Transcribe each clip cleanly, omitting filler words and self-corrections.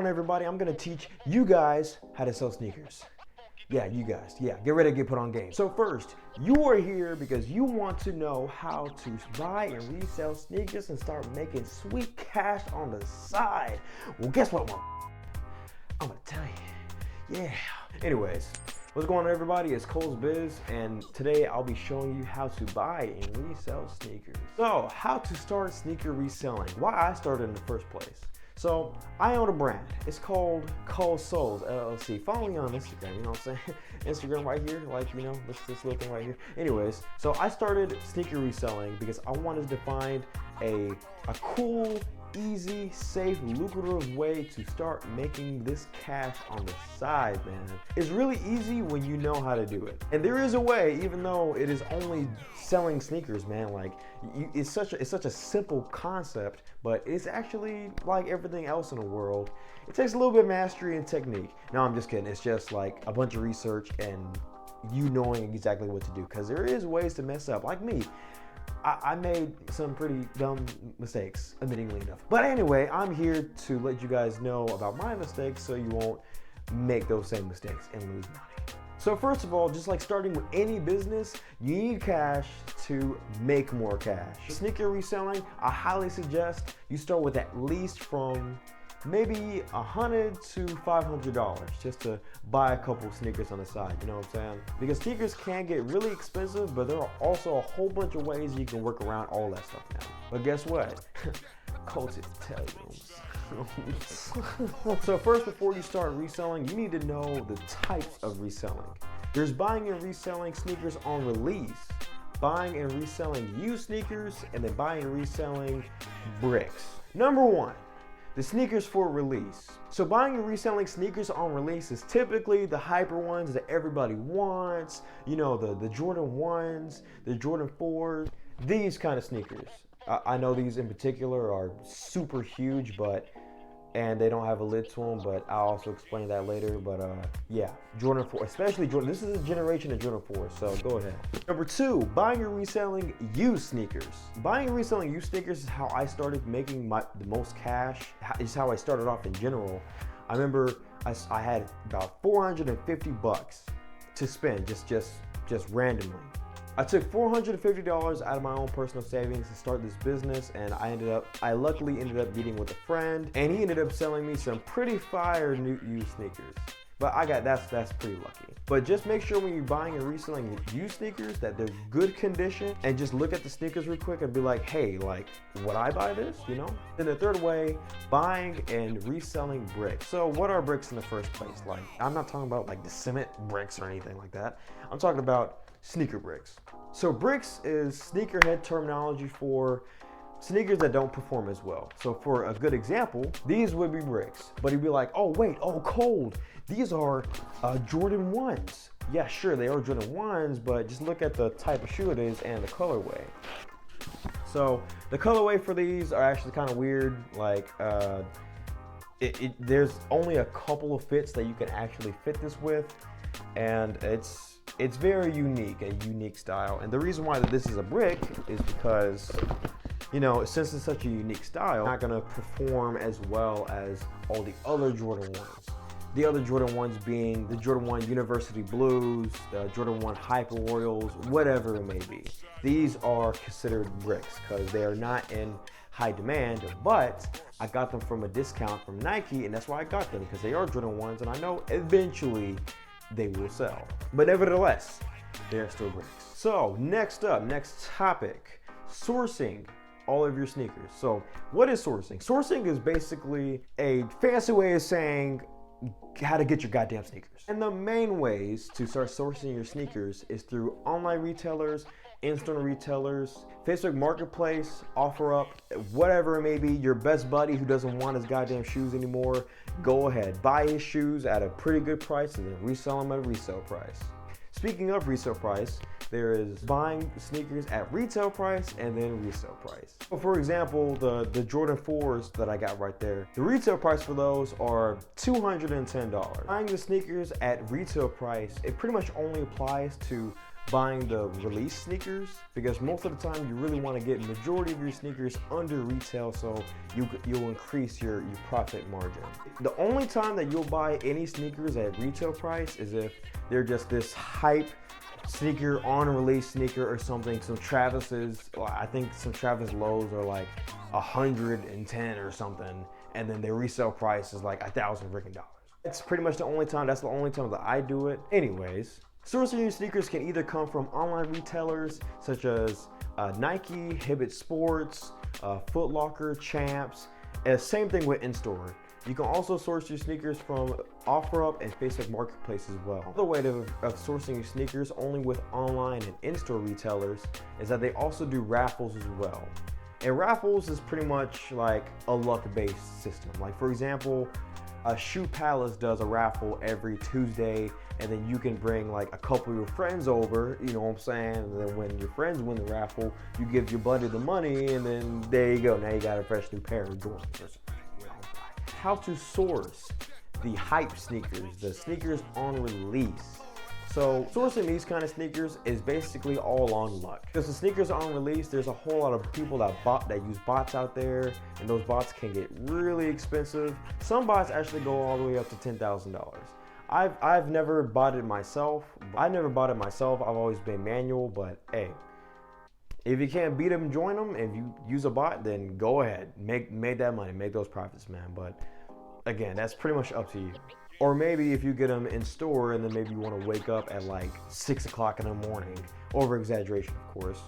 on, everybody? I'm gonna teach you guys how to sell sneakers. Yeah, you guys, yeah, get ready to get put on game. So first, you are here because you want to know how to buy and resell sneakers and start making sweet cash on the side. Well, guess what, I'm gonna tell you. Yeah. Anyways, what's going on, everybody? It's Coldsolezllc, and today I'll be showing you how to buy and resell sneakers. So, how to start sneaker reselling. Why I started in the first place. So, I own a brand. It's called Coldsolezllc. Follow me on Instagram, you know what I'm saying? Instagram right here, like, you know, this little thing right here. Anyways, so I started sneaker reselling because I wanted to find a cool, easy, safe, lucrative way to start making this cash on the side, man. It's really easy when you know how to do it. And there is a way, even though it is only selling sneakers, man. Like, it's such a simple concept, but it's actually like everything else in the world. It takes a little bit of mastery and technique. No, I'm just kidding. It's just like a bunch of research and you knowing exactly what to do, because there is ways to mess up. Like me, I made some pretty dumb mistakes, admittingly enough. But anyway, I'm here to let you guys know about my mistakes so you won't make those same mistakes and lose money. So first of all, just like starting with any business, you need cash to make more cash. Sneaker reselling, I highly suggest you start with at least from maybe $100 to $500 just to buy a couple sneakers on the side, you know what I'm saying? Because sneakers can get really expensive, but there are also a whole bunch of ways you can work around all that stuff now. But guess what? Coach is telling you. So first, before you start reselling, you need to know the types of reselling. There's buying and reselling sneakers on release, buying and reselling used sneakers, and then buying and reselling bricks. Number one, the sneakers for release. So buying and reselling sneakers on release is typically the hyper ones that everybody wants. You know, the Jordan 1s, the Jordan 4s, these kind of sneakers. I know these in particular are super huge, and they don't have a lid to them, but I'll also explain that later. But yeah, Jordan 4, especially Jordan. This is a generation of Jordan 4, so go ahead. Number two, buying and reselling used sneakers. Buying and reselling used sneakers is how I started making the most cash. It's how I started off in general. I remember I had about $450 to spend just randomly. I took $450 out of my own personal savings to start this business, and I luckily ended up getting with a friend, and he ended up selling me some pretty fire new used sneakers. But that's pretty lucky. But just make sure when you're buying and reselling used sneakers that they're good condition, and just look at the sneakers real quick and be like, hey, like, would I buy this, you know? Then the third way, buying and reselling bricks. So what are bricks in the first place? Like, I'm not talking about like the cement bricks or anything like that. I'm talking about sneaker bricks. So bricks is sneakerhead terminology for sneakers that don't perform as well. So for a good example, these would be bricks. But he'd be like, oh wait, oh Cold, these are Jordan 1s. Yeah, sure, they are Jordan 1s, but just look at the type of shoe it is and the colorway. So the colorway for these are actually kind of weird. Like there's only a couple of fits that you can actually fit this with, and it's very unique, a unique style. And the reason why this is a brick is because, you know, since it's such a unique style, it's not gonna perform as well as all the other Jordan 1s. The other Jordan 1s being the Jordan 1 University Blues, the Jordan 1 Hyper Royals, whatever it may be. These are considered bricks because they are not in high demand, but I got them from a discount from Nike, and that's why I got them, because they are Jordan 1s, and I know eventually they will sell. But nevertheless, they're still bricks. So next up, next topic, sourcing all of your sneakers. So what is sourcing? Sourcing is basically a fancy way of saying how to get your goddamn sneakers. And the main ways to start sourcing your sneakers is through online retailers, in-store retailers, Facebook Marketplace, OfferUp, whatever it may be. Your best buddy who doesn't want his goddamn shoes anymore, go ahead, buy his shoes at a pretty good price and then resell them at a resale price. Speaking of resale price, there is buying sneakers at retail price and then resale price. So for example, the Jordan 4s that I got right there, the retail price for those are $210. Buying the sneakers at retail price, it pretty much only applies to buying the release sneakers, because most of the time you really want to get majority of your sneakers under retail, so you'll increase your profit margin. The only time that you'll buy any sneakers at retail price is if they're just this hype sneaker, on release sneaker or something. Some Travis's, I think some Travis lows are like 110 or something, and then their resale price is like $1,000 freaking dollars. It's pretty much the only time, that's the only time that I do it. Anyways, sourcing your sneakers can either come from online retailers such as Nike, Hibbett Sports, Foot Locker, Champs, and same thing with in-store. You can also source your sneakers from OfferUp and Facebook Marketplace as well. Another way of sourcing your sneakers only with online and in-store retailers is that they also do raffles as well. And raffles is pretty much like a luck-based system. Like for example, Shoe Palace does a raffle every Tuesday, and then you can bring like a couple of your friends over, you know what I'm saying? And then when your friends win the raffle, you give your buddy the money, and then there you go. Now you got a fresh new pair of Jordans or something. You know, how to source the hype sneakers, the sneakers on release. So sourcing these kind of sneakers is basically all on luck. Because the sneakers are on release, there's a whole lot of people that use bots out there, and those bots can get really expensive. Some bots actually go all the way up to $10,000. I've never bought it myself. I've always been manual, but hey, if you can't beat them, join them. If you use a bot, then go ahead, make that money, make those profits, man. But again, that's pretty much up to you. Or maybe if you get them in store and then maybe you want to wake up at like 6 o'clock in the morning, over exaggeration of course,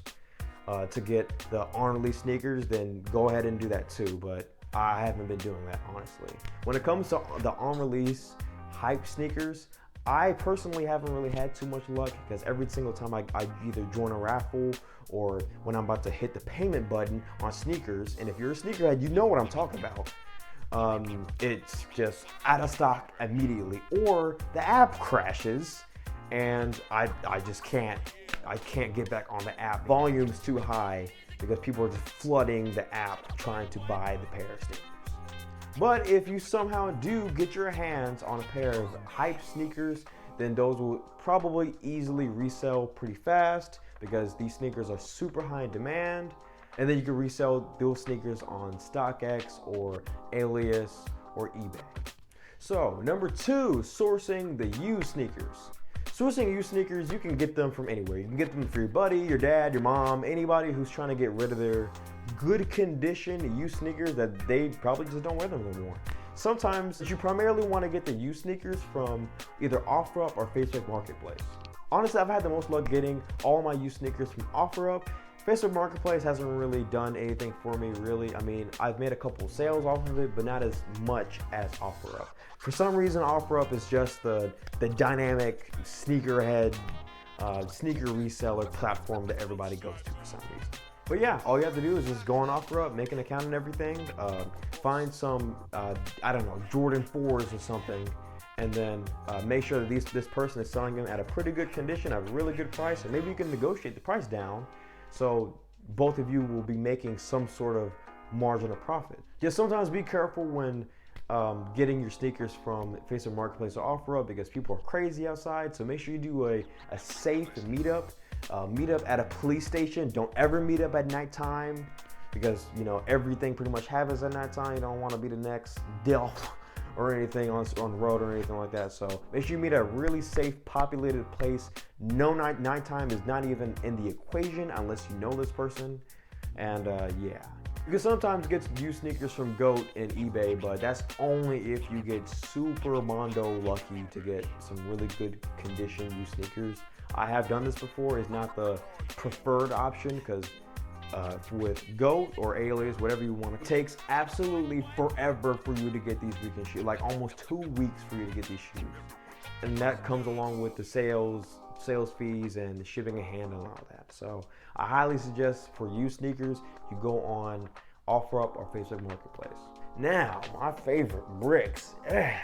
to get the on-release sneakers, then go ahead and do that too. But I haven't been doing that, honestly. When it comes to the on-release hype sneakers, I personally haven't really had too much luck, because every single time I either join a raffle or when I'm about to hit the payment button on sneakers, and if you're a sneakerhead, you know what I'm talking about. It's just out of stock immediately, or the app crashes and I can't get back on the app. Volume's too high because people are just flooding the app trying to buy the pair of sneakers. But if you somehow do get your hands on a pair of hype sneakers, then those will probably easily resell pretty fast, because these sneakers are super high in demand. And then you can resell those sneakers on StockX or Alias or eBay. So number 2, sourcing the used sneakers. Sourcing used sneakers, you can get them from anywhere. You can get them for your buddy, your dad, your mom, anybody who's trying to get rid of their good condition used sneakers that they probably just don't wear them anymore. Sometimes you primarily want to get the used sneakers from either OfferUp or Facebook Marketplace. Honestly, I've had the most luck getting all my used sneakers from OfferUp. Facebook Marketplace hasn't really done anything for me, really. I mean, I've made a couple sales off of it, but not as much as OfferUp. For some reason, OfferUp is just the dynamic sneakerhead, sneaker reseller platform that everybody goes to for some reason. But yeah, all you have to do is just go on OfferUp, make an account and everything, find some, I don't know, Jordan 4s or something, and then make sure that this person is selling them at a pretty good condition, at a really good price, and maybe you can negotiate the price down, so both of you will be making some sort of margin of profit. Just sometimes be careful when getting your sneakers from Facebook Marketplace or OfferUp, because people are crazy outside. So make sure you do a safe meetup. Meet up at a police station. Don't ever meet up at nighttime, because you know everything pretty much happens at nighttime. You don't want to be the next death or anything on the road or anything like that. So make sure you meet at a really safe, populated place. No nighttime is not even in the equation unless you know this person. And yeah. You can sometimes get used sneakers from GOAT and eBay, but that's only if you get super mondo lucky to get some really good condition used sneakers. I have done this before. It's not the preferred option, because with GOAT or Alias, whatever you want, it takes absolutely forever for you to get these freaking shoes, like almost 2 weeks for you to get these shoes. And that comes along with the sales fees and the shipping and handling and all that. So I highly suggest for used sneakers, you go on OfferUp or Facebook Marketplace. Now, my favorite, bricks. Yeah.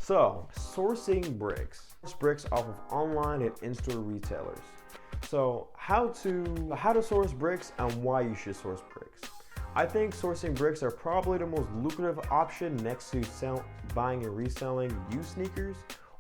So, sourcing bricks. Bricks off of online and in-store retailers. So, how to source bricks and why you should source bricks. I think sourcing bricks are probably the most lucrative option next to buying and reselling used sneakers,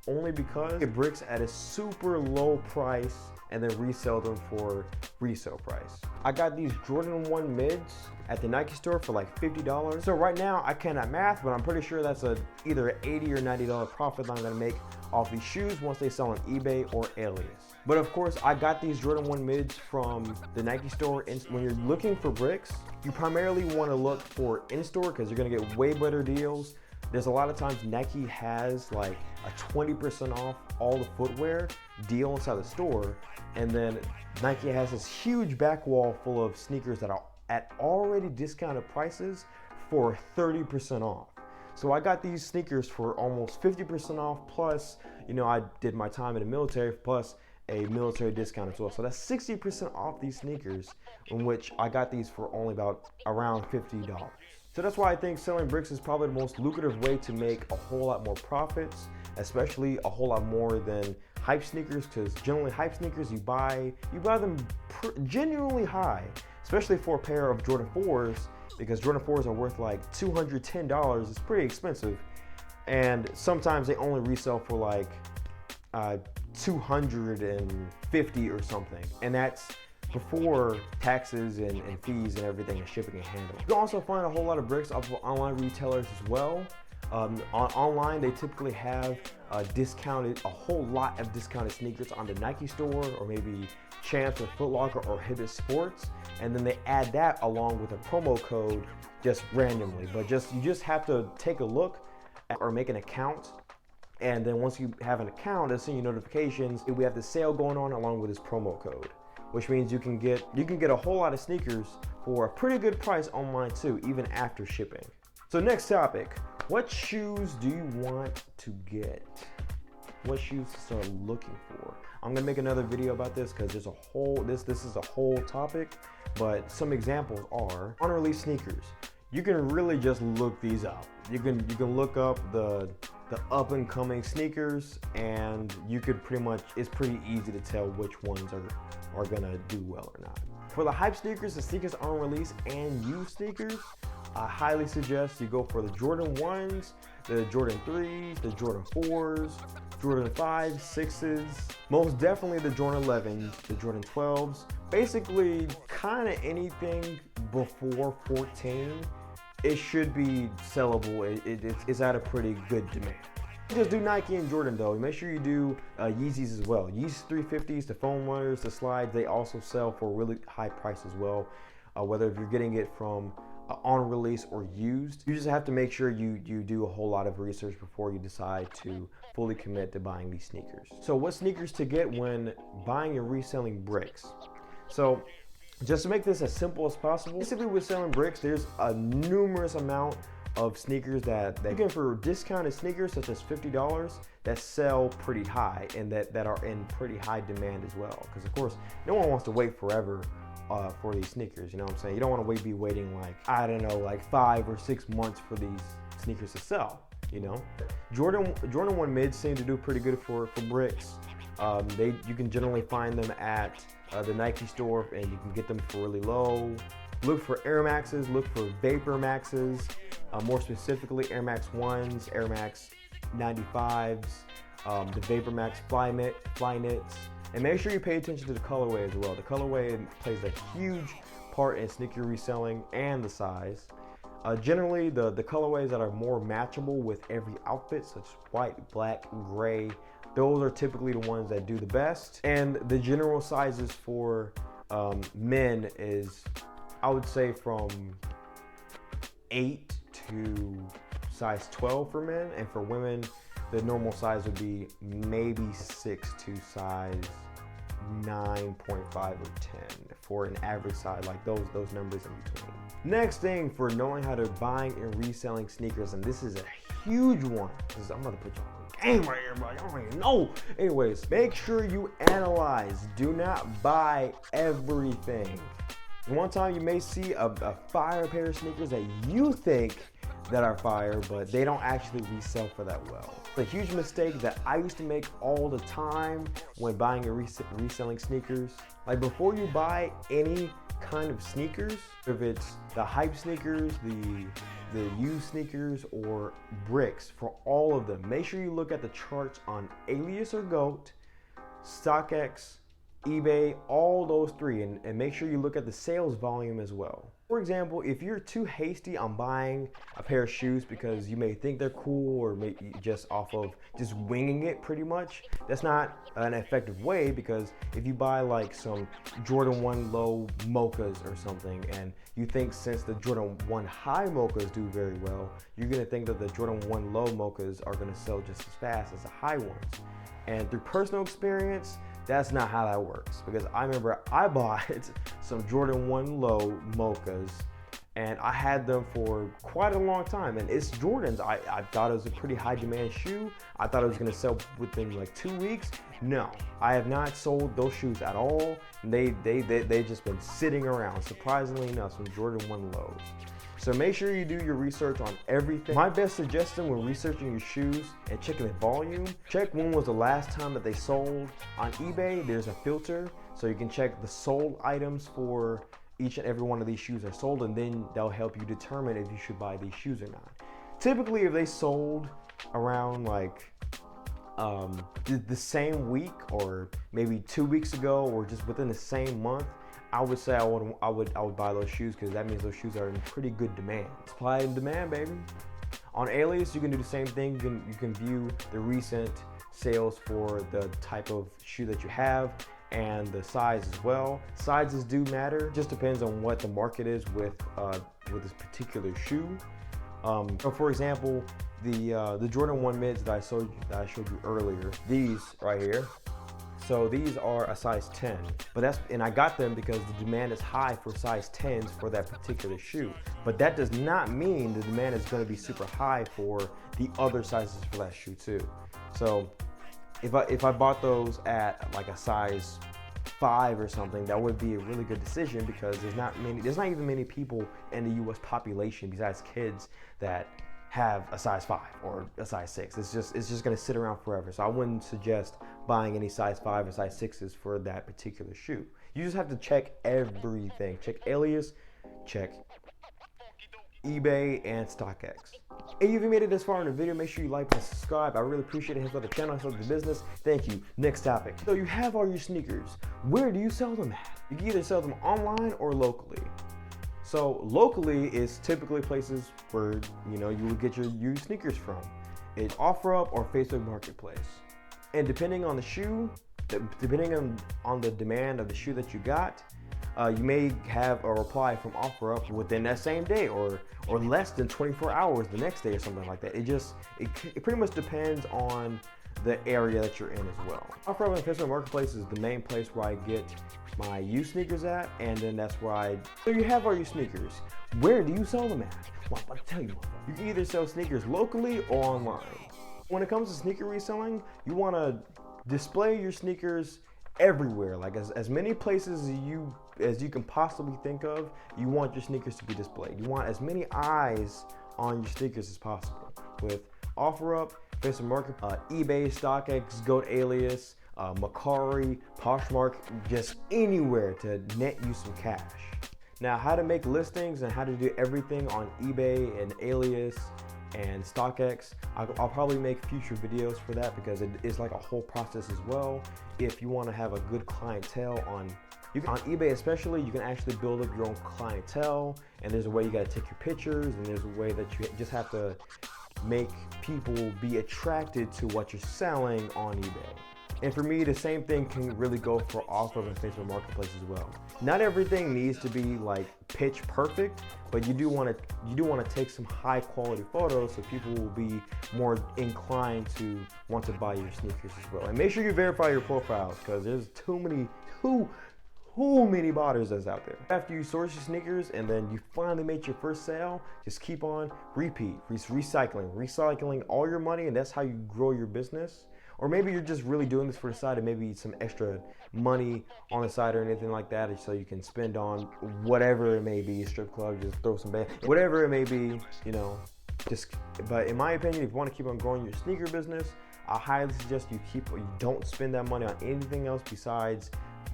only because you get bricks at a super low price and then resell them for resale price. I got these Jordan 1 mids at the Nike store for like $50. So right now I cannot math, but I'm pretty sure that's either an $80 or $90 profit that I'm gonna make off these shoes once they sell on eBay or Alias. But of course, I got these Jordan 1 mids from the Nike store. And when you're looking for bricks, you primarily wanna look for in-store because you're gonna get way better deals. There's a lot of times Nike has like a 20% off all the footwear deal inside the store. And then Nike has this huge back wall full of sneakers that are at already discounted prices for 30% off. So I got these sneakers for almost 50% off, plus, you know, I did my time in the military, plus a military discount as well. So that's 60% off these sneakers, in which I got these for only around $50. So that's why I think selling bricks is probably the most lucrative way to make a whole lot more profits, especially a whole lot more than hype sneakers, because generally hype sneakers, you buy them genuinely high, especially for a pair of Jordan 4s, because Jordan 4s are worth like $210. It's pretty expensive. And sometimes they only resell for like $250 or something. And that's before taxes and fees and everything and shipping and handling. You can also find a whole lot of bricks off of online retailers as well. Online, they typically have a whole lot of discounted sneakers on the Nike store, or maybe Champs or Foot Locker or Hibbett Sports, and then they add that along with a promo code just randomly. But you just have to take a look or make an account, and then once you have an account, it'll send you notifications. We have the sale going on along with this promo code, which means you can get a whole lot of sneakers for a pretty good price online too, even after shipping. So next topic, what shoes do you want to get? What shoes to start looking for? I'm gonna make another video about this because this is a whole topic, but some examples are unreleased sneakers. You can really just look these up. You can look up the up and coming sneakers, and you could it's pretty easy to tell which ones are gonna do well or not. For the hype sneakers, the sneakers unreleased and used sneakers, I highly suggest you go for the Jordan 1s, the Jordan 3s, the Jordan 4s, Jordan 5s, 6s, most definitely the Jordan 11s, the Jordan 12s. Basically, kind of anything before 14, it should be sellable. It's at a pretty good demand. Just do Nike and Jordan though. Make sure you do Yeezys as well. Yeezys 350s, the foam runners, the slides, they also sell for a really high price as well. Whether if you're getting it from on release or used, you just have to make sure you do a whole lot of research before you decide to fully commit to buying these sneakers. So what sneakers to get when buying and reselling bricks? So just to make this as simple as possible, basically with selling bricks, there's a numerous amount of sneakers that you can for discounted sneakers such as $50 that sell pretty high and that are in pretty high demand as well. Because of course, no one wants to wait forever for these sneakers, you know what I'm saying? You don't want to be waiting like, I don't know, like 5 or 6 months for these sneakers to sell, you know? Jordan 1 mids seem to do pretty good for bricks. You can generally find them at the Nike store, and you can get them for really low. Look for Air Maxes, look for Vapor Maxes, more specifically Air Max 1s, Air Max 95s, the Vapor Max Flyknits. And make sure you pay attention to the colorway as well. The colorway plays a huge part in sneaker reselling and the size. Generally, the colorways that are more matchable with every outfit, such as white, black, gray, those are typically the ones that do the best. And the general sizes for men is, I would say, from 8 to size 12 for men, and for women, the normal size would be maybe 6 to size 9.5 or 10 for an average size, like those numbers in between. Next thing for knowing how to buying and reselling sneakers, and this is a huge one, because I'm gonna put you on game right here, bro. I don't even know. Anyways, make sure you analyze. Do not buy everything. One time you may see a fire pair of sneakers that you think that are fire, but they don't actually resell for that well. The huge mistake that I used to make all the time when buying and reselling sneakers, like before you buy any kind of sneakers, if it's the hype sneakers, the used sneakers, or bricks, for all of them, make sure you look at the charts on Alias or GOAT, StockX, eBay, all those three, and make sure you look at the sales volume as well. For example, if you're too hasty on buying a pair of shoes because you may think they're cool, or maybe just off of just winging it pretty much, that's not an effective way, because if you buy like some Jordan 1 low mochas or something, and you think since the Jordan 1 high mochas do very well, you're gonna think that the Jordan 1 low mochas are gonna sell just as fast as the high ones. And through personal experience, that's not how that works, because I remember I bought some Jordan 1 low mochas, and I had them for quite a long time, and it's Jordans. I thought it was a pretty high demand shoe. I thought it was gonna sell within like 2 weeks. No, I have not sold those shoes at all. They've just been sitting around, surprisingly enough, some Jordan 1 lows. So make sure you do your research on everything. My best suggestion when researching your shoes and checking the volume, check when was the last time that they sold. On eBay, there's a filter, so you can check the sold items for each and every one of these shoes are sold, and then they'll help you determine if you should buy these shoes or not. Typically, if they sold around like the same week, or maybe 2 weeks ago, or just within the same month, I would say I would buy those shoes, because that means those shoes are in pretty good demand. Supply and demand, baby. On Alias, you can do the same thing. You can view the recent sales for the type of shoe that you have, and the size as well. Sizes do matter. Just depends on what the market is with this particular shoe. So for example, the Jordan 1 mids that I showed you earlier, these right here. So these are a size 10, and I got them because the demand is high for size 10s for that particular shoe. But that does not mean the demand is going to be super high for the other sizes for that shoe too. So if I bought those at like a size 5 or something, that would be a really good decision, because there's not even many people in the US population besides kids that have a size 5 or a size 6. It's just gonna sit around forever. So I wouldn't suggest buying any size 5 or size 6s for that particular shoe. You just have to check everything. Check Alias, check eBay, and StockX. If you've made it this far in the video, make sure you like and subscribe. I really appreciate it. Helps out the channel, helps out the business. Thank you. Next topic. So you have all your sneakers. Where do you sell them at? You can either sell them online or locally. So locally is typically places where you would get your used sneakers from. It's OfferUp or Facebook Marketplace. And depending on the shoe, depending on the demand of the shoe that you got, you may have a reply from OfferUp within that same day, or less than 24 hours the next day, or something like that. It pretty much depends on the area that you're in as well. OfferUp and Facebook Marketplace is the main place where I get my used sneakers at, and then that's where so you have all your sneakers. Where do you sell them at? Well, I'll tell you, you can either sell sneakers locally or online. When it comes to sneaker reselling, you want to display your sneakers everywhere, like as many places as you can possibly think of. You want your sneakers to be displayed. You want as many eyes on your sneakers as possible. With OfferUp, Facebook Market, eBay, StockX, GOAT, Alias, Macari, Poshmark, just anywhere to net you some cash. Now, how to make listings and how to do everything on eBay and Alias and StockX, I'll probably make future videos for that, because it is like a whole process as well. If you want to have a good clientele on eBay especially, you can actually build up your own clientele, and there's a way you got to take your pictures, and there's a way that you just have to make people be attracted to what you're selling on eBay. And for me, the same thing can really go for OfferUp and Facebook Marketplace as well. Not everything needs to be like pitch perfect, but you do want to take some high quality photos, so people will be more inclined to want to buy your sneakers as well. And make sure you verify your profiles, because there's too many botters that's out there. After you source your sneakers and then you finally make your first sale, just keep on recycling all your money, and that's how you grow your business. Or maybe you're just really doing this for the side, and maybe some extra money on the side or anything like that, so you can spend on whatever it may be, strip club, just throw some band, whatever it may be, But in my opinion, if you want to keep on growing your sneaker business, I highly suggest you don't spend that money on anything else besides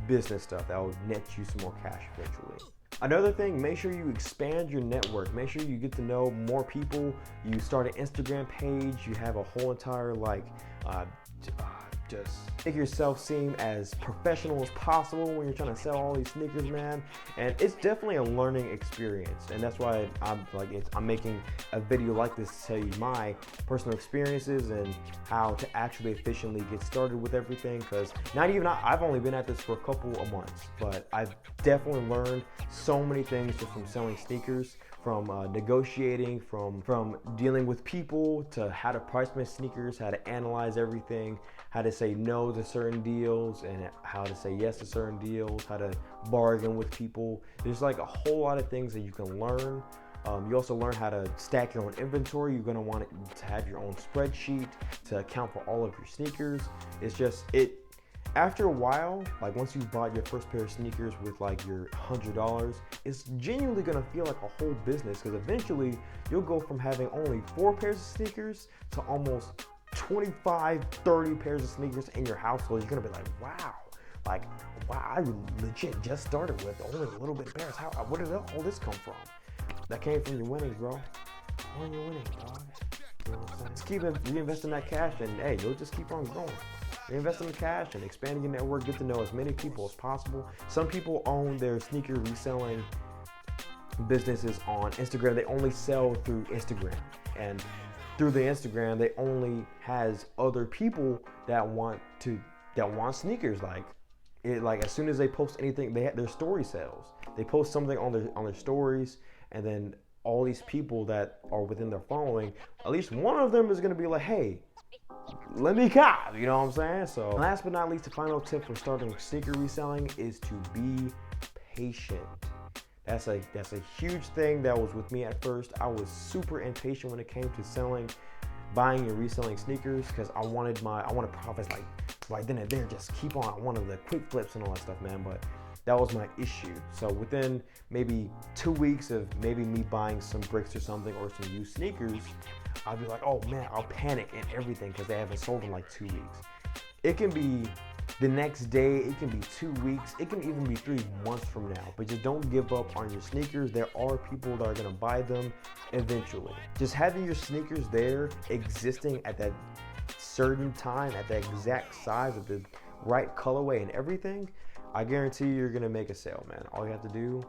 business stuff that will net you some more cash eventually. Another thing, make sure you expand your network. Make sure you get to know more people. You start an Instagram page. You have a whole entire just make yourself seem as professional as possible when you're trying to sell all these sneakers, man. And it's definitely a learning experience, and that's why I'm making a video like this to tell you my personal experiences and how to actually efficiently get started with everything. Because I've only been at this for a couple of months, but I've definitely learned so many things just from selling sneakers, from negotiating, from dealing with people, to how to price my sneakers, how to analyze everything, how to say no to certain deals and how to say yes to certain deals, how to bargain with people. There's like a whole lot of things that you can learn. You also learn how to stack your own inventory. You're gonna want to have your own spreadsheet to account for all of your sneakers. After a while, like once you've bought your first pair of sneakers with like your $100, it's genuinely gonna feel like a whole business, because eventually you'll go from having only 4 pairs of sneakers to almost 25, 30 pairs of sneakers in your household. You're gonna be like, wow, I legit just started with only a little bit of pairs. Where did all this come from? That came from your winnings, bro. When you're winning, dog. You know what I'm saying? Just keep reinvesting that cash, and hey, you'll just keep on growing. Reinvest in the cash and expanding your network. Get to know as many people as possible. Some people own their sneaker reselling businesses on Instagram. They only sell through Instagram, and through the Instagram, they only has other people that want sneakers. Like as soon as they post anything, their story sells. They post something on their stories, and then all these people that are within their following, at least one of them is gonna be like, hey, let me cop, you know what I'm saying? So last but not least, the final tip for starting sneaker reselling is to be patient. That's a huge thing that was with me at first. I was super impatient when it came to buying and reselling sneakers, because I wanted profits like right then and there, just keep on. I wanted the quick flips and all that stuff, man, but that was my issue. So within maybe 2 weeks of maybe me buying some bricks or something, or some used sneakers, I'll be like, oh man, I'll panic and everything because they haven't sold in like 2 weeks. It can be the next day, it can be 2 weeks, it can even be 3 months from now. But just don't give up on your sneakers. There are people that are gonna buy them eventually. Just having your sneakers there, existing at that certain time, at the exact size, of the right colorway and everything, I guarantee you're gonna make a sale, man. All you have to do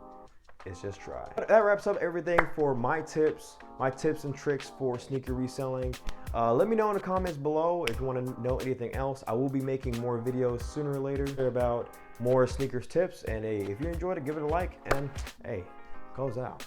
is just try. That wraps up everything for my tips and tricks for sneaker reselling. Let me know in the comments below if you want to know anything else. I will be making more videos sooner or later about more sneakers tips. And hey, if you enjoyed it, give it a like, and hey, goes out.